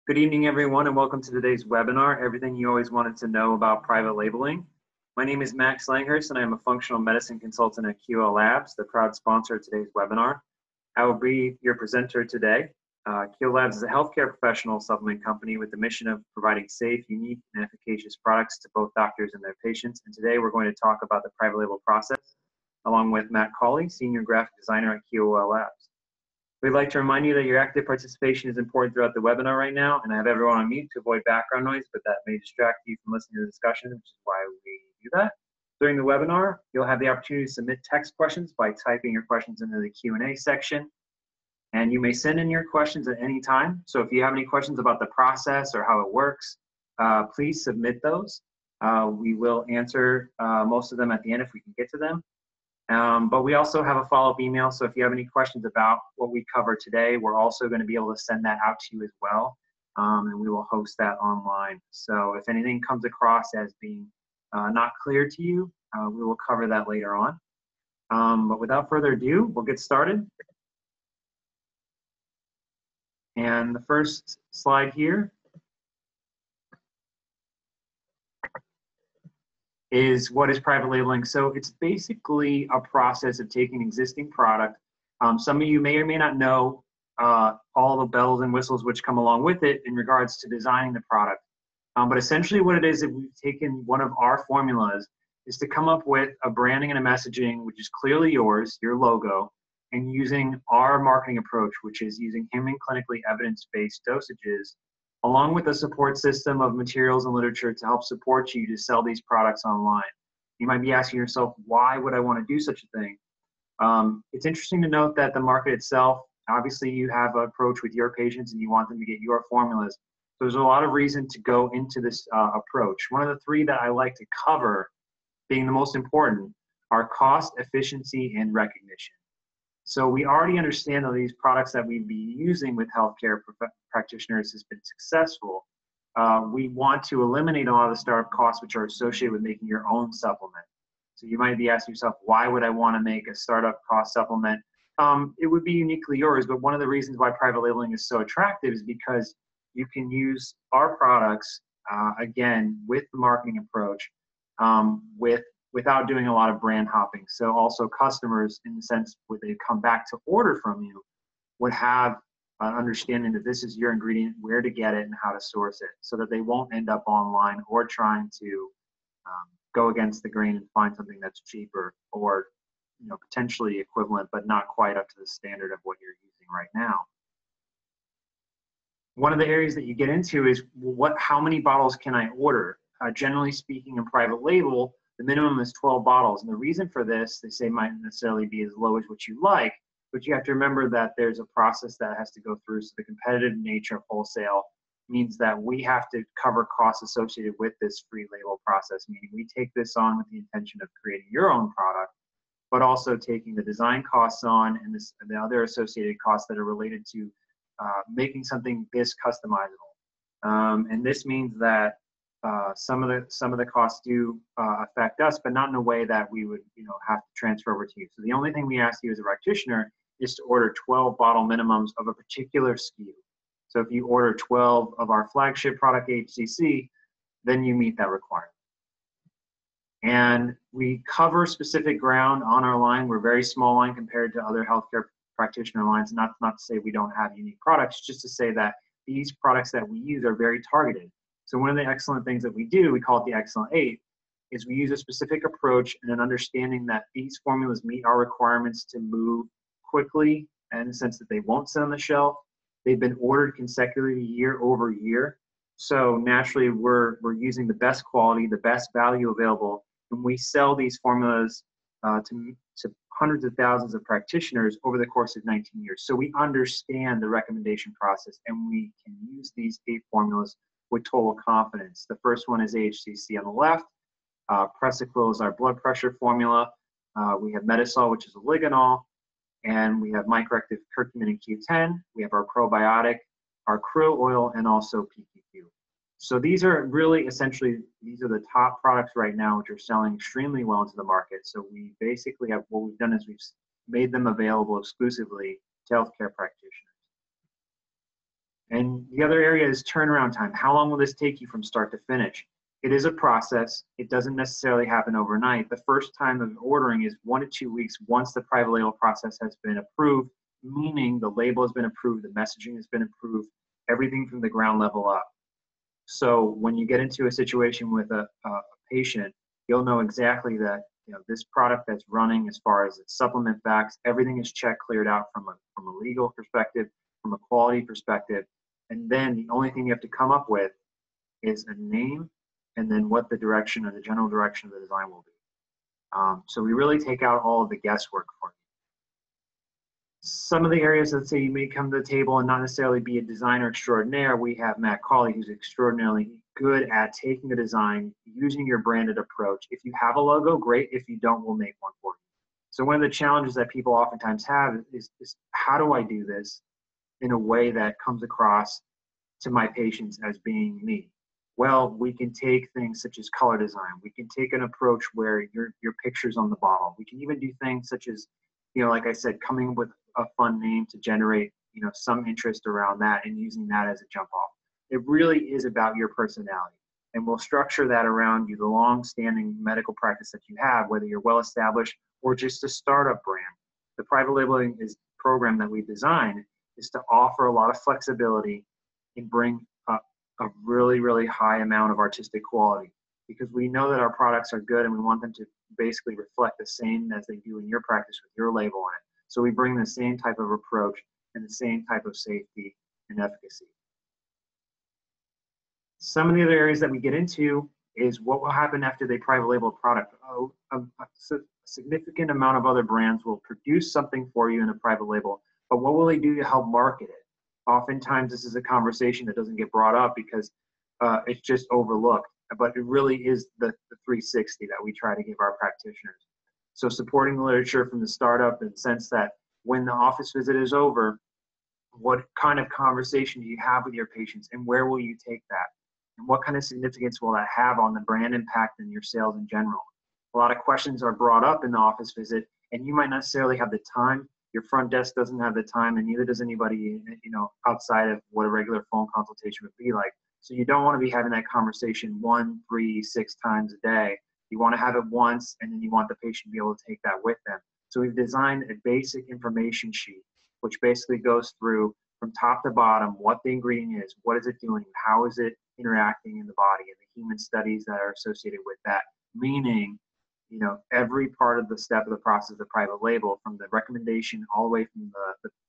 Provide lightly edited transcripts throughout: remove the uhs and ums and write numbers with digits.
Good evening, everyone, and welcome to today's webinar, Everything You Always Wanted to Know About Private Labeling. My name is Max Langhurst, and I am a functional medicine consultant at QOL Labs, the proud sponsor of today's webinar. I will be your presenter today. QOL Labs is a healthcare professional supplement company with the mission of providing safe, unique, and efficacious products to both doctors and their patients. And today we're going to talk about the private label process, along with Matt Cawley, Senior Graphic Designer at QOL Labs. We'd like to remind you that your active participation is important throughout the webinar right now, and I have everyone on mute to avoid background noise, but that may distract you from listening to the discussion, which is why we do that. During the webinar, you'll have the opportunity to submit text questions by typing your questions into the Q&A section, and you may send in your questions at any time. So if you have any questions about the process or how it works, please submit those. We will answer most of them at the end if we can get to them. But we also have a follow-up email, so if you have any questions about what we covered today, we're also going to be able to send that out to you as well, and we will host that online. So if anything comes across as being not clear to you, we will cover that later on. But without further ado, we'll get started. And the first slide here is what is private labeling. So it's basically a process of taking existing product. Some of you may or may not know all the bells and whistles which come along with it in regards to designing the product. But essentially what it is, if we've taken one of our formulas, is to come up with a branding and a messaging which is clearly yours, your logo, and using our marketing approach, which is using human clinically evidence-based dosages, along with a support system of materials and literature to help support you to sell these products online. You might be asking yourself, why would I want to do such a thing? It's interesting to note that the market itself, obviously you have an approach with your patients and you want them to get your formulas. So there's a lot of reason to go into this approach. One of the three that I like to cover, being the most important, are cost, efficiency, and recognition. So we already understand that these products that we'd be using with healthcare practitioners has been successful. We want to eliminate a lot of the startup costs which are associated with making your own supplement. So you might be asking yourself, why would I want to make a startup cost supplement? It would be uniquely yours, but one of the reasons why private labeling is so attractive is because you can use our products, again, with the marketing approach, without doing a lot of brand hopping. So also customers, in the sense where they come back to order from you, would have an understanding that this is your ingredient, where to get it, and how to source it, so that they won't end up online or trying to go against the grain and find something that's cheaper or potentially equivalent, but not quite up to the standard of what you're using right now. One of the areas that you get into is how many bottles can I order? Generally speaking, in private label, the minimum is 12 bottles. And the reason for this, they say, might necessarily be as low as what you like, but you have to remember that there's a process that has to go through. So the competitive nature of wholesale means that we have to cover costs associated with this free label process, meaning we take this on with the intention of creating your own product, but also taking the design costs on and the other associated costs that are related to making something this customizable. And this means that some of the costs do affect us, but not in a way that we would have to transfer over to you. So the only thing we ask you as a practitioner is to order 12 bottle minimums of a particular SKU. So if you order 12 of our flagship product HCC, then you meet that requirement. And we cover specific ground on our line. We're a very small line compared to other healthcare practitioner lines. Not to say we don't have unique products, just to say that these products that we use are very targeted. So one of the excellent things that we do, we call it the Excellent 8, is we use a specific approach and an understanding that these formulas meet our requirements to move quickly, in the sense that they won't sit on the shelf. They've been ordered consecutively year over year. So naturally, we're using the best quality, the best value available, and we sell these formulas to hundreds of thousands of practitioners over the course of 19 years. So we understand the recommendation process, and we can use these 8 formulas with total confidence. The first one is AHCC on the left. Presiquil is our blood pressure formula. We have Metasol, which is a ligonol, and we have microactive curcumin and Q10. We have our probiotic, our krill oil, and also PQQ. So these are really essentially, these are the top products right now which are selling extremely well into the market. So we basically have, what we've done is we've made them available exclusively to healthcare practitioners. And the other area is turnaround time. How long will this take you from start to finish? It is a process. It doesn't necessarily happen overnight. The first time of ordering is 1 to 2 weeks once the private label process has been approved, meaning the label has been approved, the messaging has been approved, everything from the ground level up. So when you get into a situation with a patient, you'll know exactly that this product that's running, as far as its supplement facts, everything is checked, cleared out from a legal perspective, from a quality perspective, and then the only thing you have to come up with is a name and then what the direction or the general direction of the design will be. So we really take out all of the guesswork for you. Some of the areas, let's say you may come to the table and not necessarily be a designer extraordinaire. We have Matt Cawley, who's extraordinarily good at taking the design, using your branded approach. If you have a logo, great. If you don't, we'll make one for you. So one of the challenges that people oftentimes have is how do I do this in a way that comes across to my patients as being me? Well, we can take things such as color design. We can take an approach where your picture's on the bottle. We can even do things such as, like I said, coming up with a fun name to generate, some interest around that and using that as a jump off. It really is about your personality. And we'll structure that around you, the long-standing medical practice that you have, whether you're well-established or just a startup brand. The private labeling program that we designed is to offer a lot of flexibility and bring a really, really high amount of artistic quality, because we know that our products are good and we want them to basically reflect the same as they do in your practice with your label on it. So we bring the same type of approach and the same type of safety and efficacy. Some of the other areas that we get into is what will happen after they private label a product. A significant amount of other brands will produce something for you in a private label, but what will they do to help market it? Oftentimes this is a conversation that doesn't get brought up because it's just overlooked, but it really is the 360 that we try to give our practitioners. So supporting the literature from the startup in the sense that when the office visit is over, what kind of conversation do you have with your patients and where will you take that? And what kind of significance will that have on the brand impact and your sales in general? A lot of questions are brought up in the office visit and you might not necessarily have the time. Your front desk doesn't have the time and neither does anybody, outside of what a regular phone consultation would be like. So you don't want to be having that conversation 1, 3, 6 times a day. You want to have it once and then you want the patient to be able to take that with them. So we've designed a basic information sheet, which basically goes through from top to bottom what the ingredient is, what is it doing, how is it interacting in the body, and the human studies that are associated with that. Meaning, every part of the step of the process of the private label, from the recommendation all the way from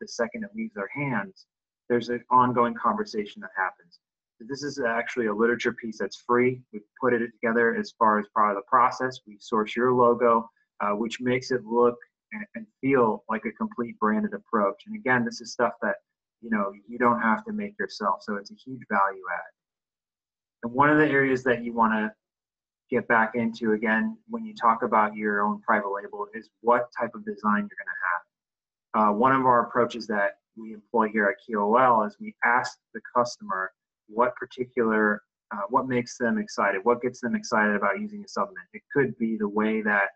the second it leaves their hands, there's an ongoing conversation that happens. This is actually a literature piece that's free. We put it together as far as part of the process. We source your logo, which makes it look and feel like a complete branded approach. And again, this is stuff that you don't have to make yourself. So it's a huge value add. And one of the areas that you want to get back into, again, when you talk about your own private label, is what type of design you're going to have. One of our approaches that we employ here at QOL is we ask the customer what makes them excited, what gets them excited about using a supplement. It could be the way that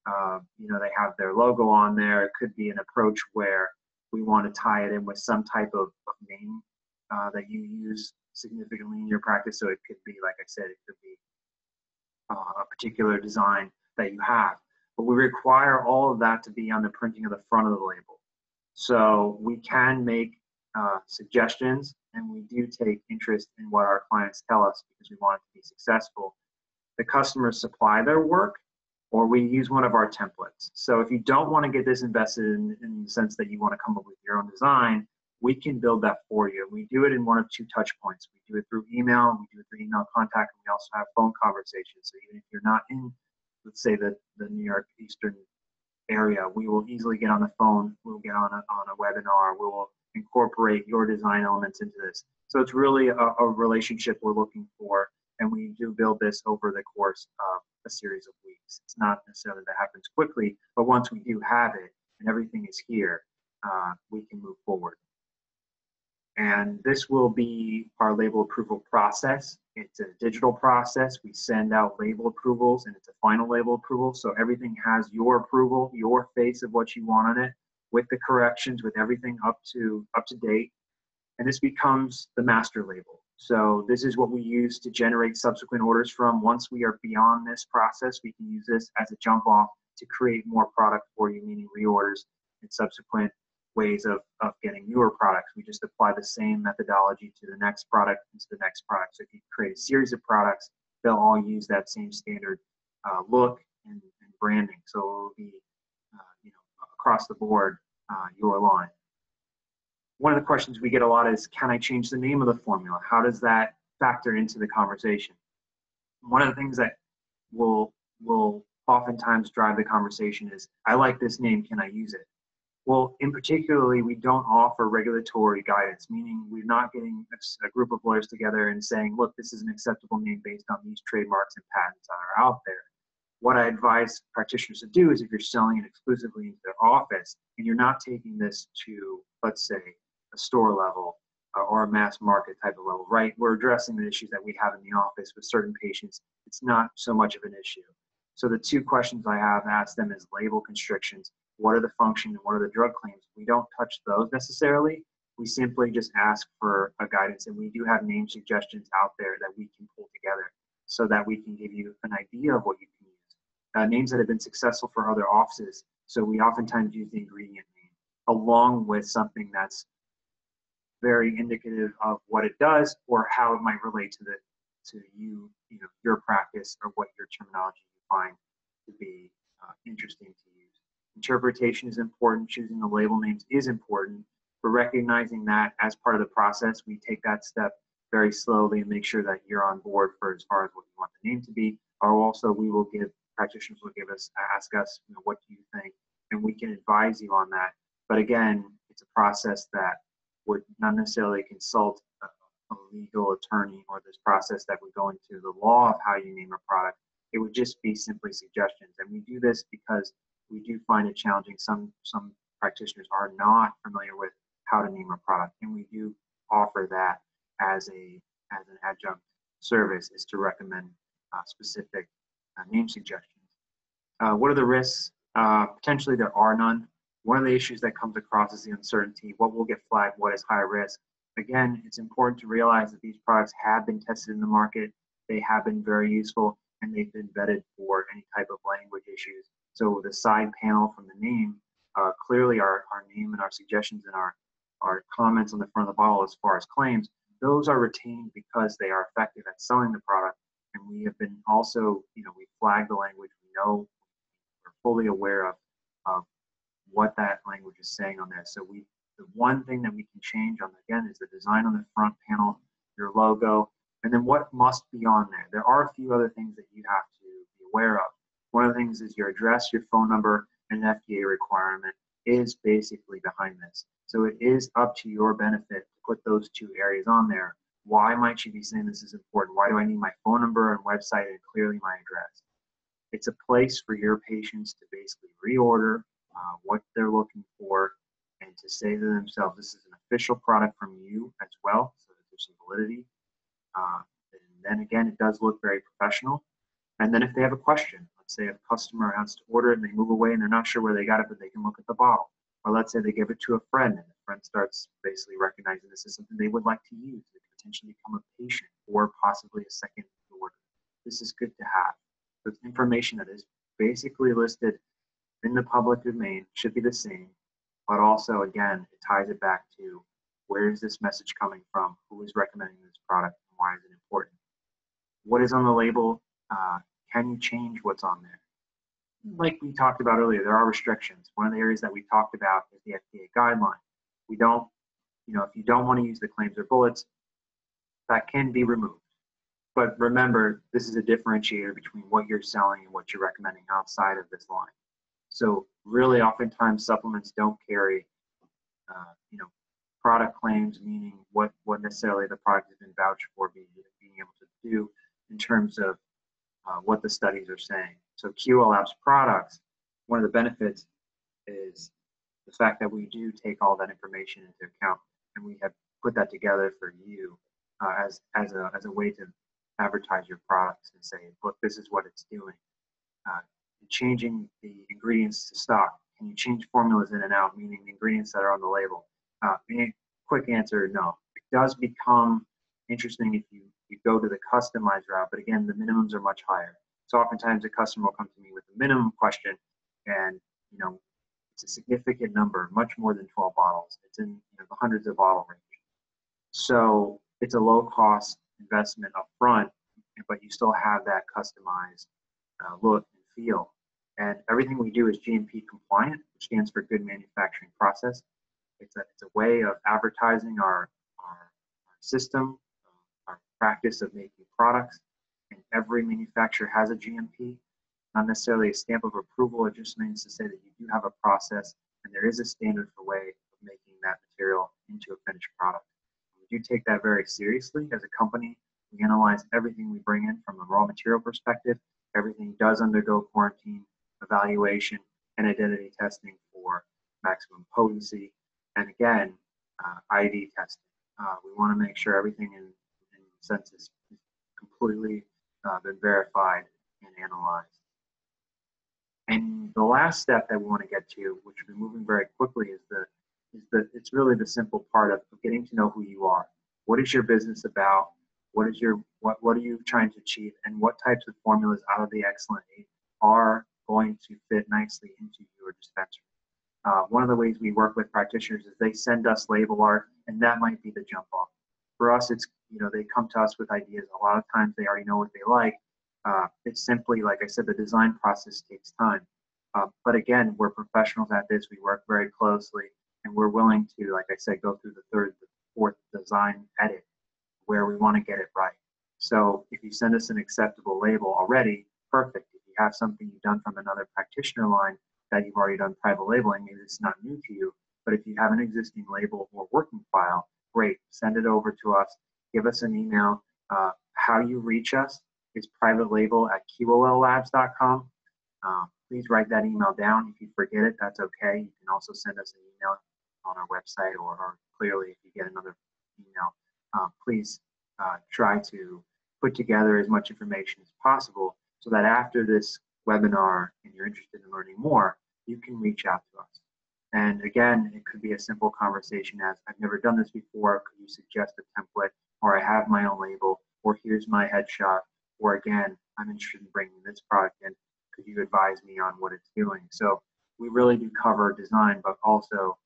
they have their logo on there. It could be an approach where we want to tie it in with some type of name that you use significantly in your practice. So it could be, like I said, it could be a particular design that you have. But we require all of that to be on the printing of the front of the label. So we can make suggestions, and we do take interest in what our clients tell us because we want it to be successful. The customers supply their work, or we use one of our templates. So if you don't want to get this invested in the sense that you want to come up with your own design, we can build that for you. We do it in one of 2 touch points. We do it through email, we do it through email contact, and we also have phone conversations. So even if you're not in, let's say, the New York Eastern area, we will easily get on the phone, we'll get on a webinar, we will incorporate your design elements into this. So it's really a relationship we're looking for, and we do build this over the course of a series of weeks. It's not necessarily that happens quickly, but once we do have it and everything is here, we can move forward. And this will be our label approval process. It's a digital process. We send out label approvals, and it's a final label approval. So everything has your approval, your face of what you want on it, with the corrections, with everything up to date. and this becomes the master label. So this is what we use to generate subsequent orders from. Once we are beyond this process, we can use this as a jump off to create more product for you, meaning reorders and subsequent ways of getting newer products. We just apply the same methodology to the next product and to the next product. So if you create a series of products, they'll all use that same standard look and branding. So it will be across the board your line. One of the questions we get a lot is, can I change the name of the formula? How does that factor into the conversation? One of the things that will oftentimes drive the conversation is, I like this name, can I use it? Well, in particularly, we don't offer regulatory guidance, meaning we're not getting a group of lawyers together and saying, look, this is an acceptable name based on these trademarks and patents that are out there. What I advise practitioners to do is, if you're selling it exclusively into their office and you're not taking this to, let's say, a store level or a mass market type of level, right? We're addressing the issues that we have in the office with certain patients. It's not so much of an issue. So the two questions I have asked them is label constrictions. What are the function and what are the drug claims? We don't touch those necessarily. We simply just ask for a guidance, and we do have name suggestions out there that we can pull together so that we can give you an idea of what you can use. Names that have been successful for other offices. So we oftentimes use the ingredient name along with something that's very indicative of what it does or how it might relate to your practice or what your terminology you find to be interesting to use. Interpretation is important. Choosing the label names is important. But recognizing that as part of the process, we take that step very slowly and make sure that you're on board for as far as what you want the name to be. Or also, practitioners will ask us, what do you think? And we can advise you on that. But again, it's a process that would not necessarily consult a legal attorney or this process that would go into the law of how you name a product. It would just be simply suggestions. And we do this because we do find it challenging. Some practitioners are not familiar with how to name a product, and we do offer that as an adjunct service, is to recommend specific name suggestions. What are the risks? Potentially there are none. One of the issues that comes across is the uncertainty. What will get flagged? What is high risk? Again, it's important to realize that these products have been tested in the market. They have been very useful, and they've been vetted for any type of language issues. So the side panel from the name, clearly our name and our suggestions and our comments on the front of the bottle as far as claims, those are retained because they are effective at selling the product. And we have been also, we flag the language. We know, we're fully aware of what that language is saying on there. So the one thing that we can change on, again, is the design on the front panel, your logo, and then what must be on there. There are a few other things that you have to be aware of. One of the things is your address, your phone number, and an FDA requirement is basically behind this. So it is up to your benefit to put those two areas on there. Why might you be saying this is important? Why do I need my phone number and website and clearly my address? It's a place for your patients to basically reorder what they're looking for and to say to themselves, this is an official product from you as well, so that there's some validity. And then again, it does look very professional. And then if they have a question, let's say a customer has to order it and they move away and they're not sure where they got it, but they can look at the bottle. Or let's say they give it to a friend and the friend starts basically recognizing this is something they would like to use. They could potentially become a patient or possibly a second order. This is good to have. So it's information that is basically listed in the public domain, should be the same, but also, again, it ties it back to where is this message coming from, who is recommending this product, and why is it important. What is on the label? Can you change what's on there? Like we talked about earlier, there are restrictions. One of the areas that we talked about is the FDA guideline. We don't, if you don't want to use the claims or bullets, that can be removed. But remember, this is a differentiator between what you're selling and what you're recommending outside of this line. So really, oftentimes supplements don't carry, product claims, meaning what necessarily the product has been vouched for being able to do in terms of what the studies are saying. So QOL Labs products, one of the benefits is the fact that we do take all that information into account, and we have put that together for you as a way to advertise your products and say, look, this is what it's doing. Changing the ingredients to stock. Can you change formulas in and out, meaning the ingredients that are on the label? Quick answer, no. does become interesting if you go to the customized route, but again, the minimums are much higher. So oftentimes a customer will come to me with a minimum question, and it's a significant number, much more than 12 bottles. It's in the hundreds of bottle range. So it's a low cost investment up front, but you still have that customized look and feel. And everything we do is GMP compliant, which stands for Good Manufacturing Process. It's a way of advertising our system, our practice of making products. And every manufacturer has a GMP, not necessarily a stamp of approval. It just means to say that you do have a process and there is a standard for way of making that material into a finished product. We do take that very seriously as a company. We analyze everything we bring in from a raw material perspective. Everything does undergo quarantine, evaluation, and identity testing for maximum potency. And again, ID testing. We want to make sure everything in the sense is completely been verified and analyzed. And the last step that we want to get to, which we're moving very quickly, is it's really the simple part of getting to know who you are. What is your business about? What are you trying to achieve? And what types of formulas out of the Excellent 8 are going to fit nicely into your dispensary? One of the ways we work with practitioners is they send us label art, and that might be the jump off. For us, it's, they come to us with ideas. A lot of times they already know what they like. It's simply, like I said, the design process takes time. But again, we're professionals at this. We work very closely, and we're willing to, like I said, go through the third, the fourth design edit where we want to get it right. So if you send us an acceptable label already, perfect. If you have something you've done from another practitioner line that you've already done private labeling, maybe it's not new to you, but if you have an existing label or working file, great, send it over to us. Give us an email. How you reach us is privatelabel@QOLLabs.com. Please write that email down. If you forget it, that's okay. You can also send us an email on our website, or clearly if you get another email. Please try to put together as much information as possible so that after this webinar and you're interested in learning more, you can reach out to us. And again, it could be a simple conversation as, I've never done this before, could you suggest a template? Or I have my own label, or here's my headshot, or again, I'm interested in bringing this product in, could you advise me on what it's doing? So we really do cover design, but also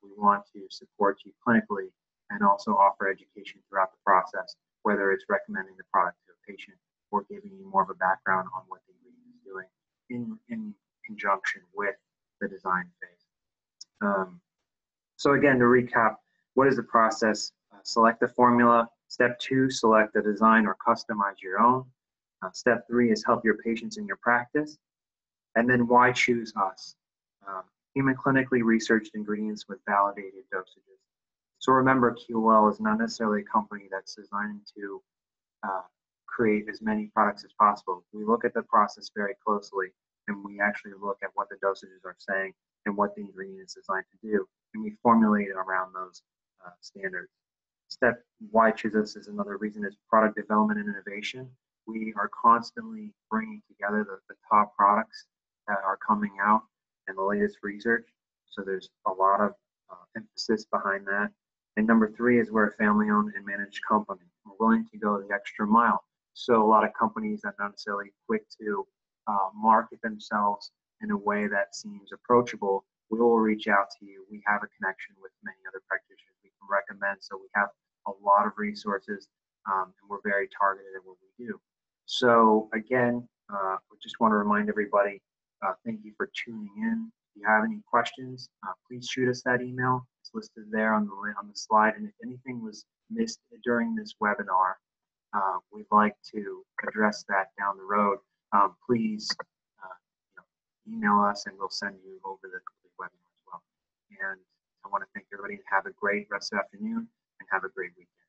we want to support you clinically and also offer education throughout the process, whether it's recommending the product to a patient or giving you more of a background on what the ingredient is doing in conjunction with the design phase. So again, to recap, what is the process? Select the formula. Step 2, select the design or customize your own. Step 3 is help your patients in your practice. And then why choose us? Human clinically researched ingredients with validated dosages. So remember, QOL is not necessarily a company that's designed to create as many products as possible. We look at the process very closely, and we actually look at what the dosages are saying and what the ingredient is designed to do, and we formulate it around those standards. Step why choose us is another reason is product development and innovation. We are constantly bringing together the top products that are coming out and the latest research. So there's a lot of emphasis behind that. And number 3 is we're a family-owned and managed company. We're willing to go the extra mile. So a lot of companies that are not necessarily quick to market themselves in a way that seems approachable, we will reach out to you. We have a connection with many other practitioners we can recommend. So we have a lot of resources, and we're very targeted at what we do. So again, we just want to remind everybody, thank you for tuning in. If you have any questions, please shoot us that email. It's listed there on the slide. And if anything was missed during this webinar, we'd like to address that down the road. Please email us and we'll send you over the complete webinar as well. And I want to thank everybody and have a great rest of the afternoon and have a great weekend.